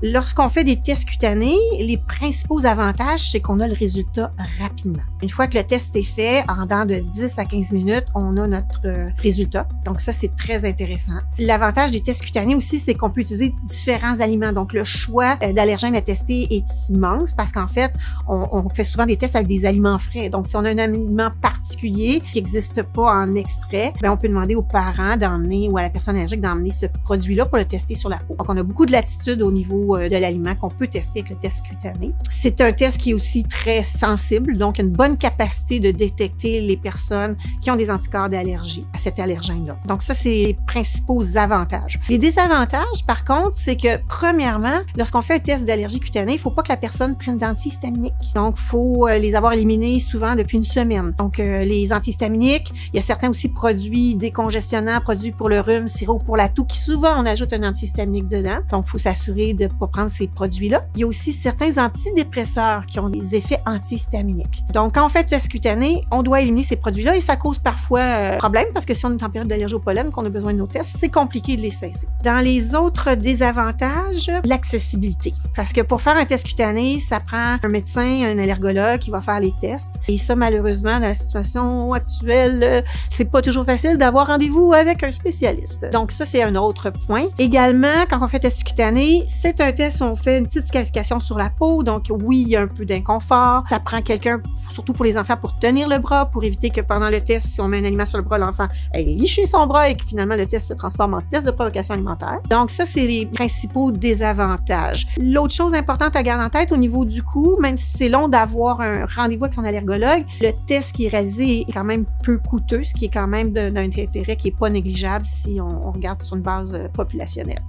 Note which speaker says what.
Speaker 1: Lorsqu'on fait des tests cutanés, les principaux avantages, c'est qu'on a le résultat rapidement. Une fois que le test est fait, en dedans de 10 à 15 minutes, on a notre résultat. Donc ça, c'est très intéressant. L'avantage des tests cutanés aussi, c'est qu'on peut utiliser différents aliments. Donc le choix d'allergènes à tester est immense parce qu'en fait, on fait souvent des tests avec des aliments frais. Donc si on a un aliment particulier qui n'existe pas en extrait, bien, on peut demander aux parents d'emmener ou à la personne allergique d'emmener ce produit-là pour le tester sur la peau. Donc on a beaucoup de latitude au niveau de l'aliment qu'on peut tester avec le test cutané. C'est un test qui est aussi très sensible, donc une bonne capacité de détecter les personnes qui ont des anticorps d'allergie à cet allergène-là. Donc ça, c'est les principaux avantages. Les désavantages, par contre, c'est que premièrement, lorsqu'on fait un test d'allergie cutanée, il ne faut pas que la personne prenne d'antihistaminiques. Donc, il faut les avoir éliminés souvent depuis une semaine. Donc, les antihistaminiques, il y a certains aussi produits décongestionnants, produits pour le rhume, sirop pour la toux, qui souvent, on ajoute un antihistaminique dedans. Donc, il faut s'assurer de ne pas prendre ces produits-là. Il y a aussi certains antidépresseurs qui ont des effets antihistaminiques. Donc, quand on fait le test cutané, on doit éliminer ces produits-là et ça cause parfois problème parce que si on est en période d'allergie au pollen, qu'on a besoin de nos tests, c'est compliqué de les saisir. Dans les autres désavantages, l'accessibilité. Parce que pour faire un test cutané, ça prend un médecin, un allergologue qui va faire les tests. Et ça, malheureusement, dans la situation actuelle, c'est pas toujours facile d'avoir rendez-vous avec un spécialiste. Donc ça, c'est un autre point. Également, quand on fait un test cutané, c'est un test où on fait une petite scarification sur la peau. Donc oui, il y a un peu d'inconfort. Ça prend quelqu'un, surtout pour les enfants, pour tenir le bras, pour éviter que pendant le test, si on met un aliment sur le bras, l'enfant ait liché son bras et que finalement le test se transforme en test de provocation alimentaire. Donc ça, c'est les principaux désavantages. L'autre chose importante à garder en tête au niveau du coût, même si c'est long d'avoir un rendez-vous avec son allergologue, le test qui est réalisé est quand même peu coûteux, ce qui est quand même d'un intérêt qui n'est pas négligeable si on regarde sur une base populationnelle.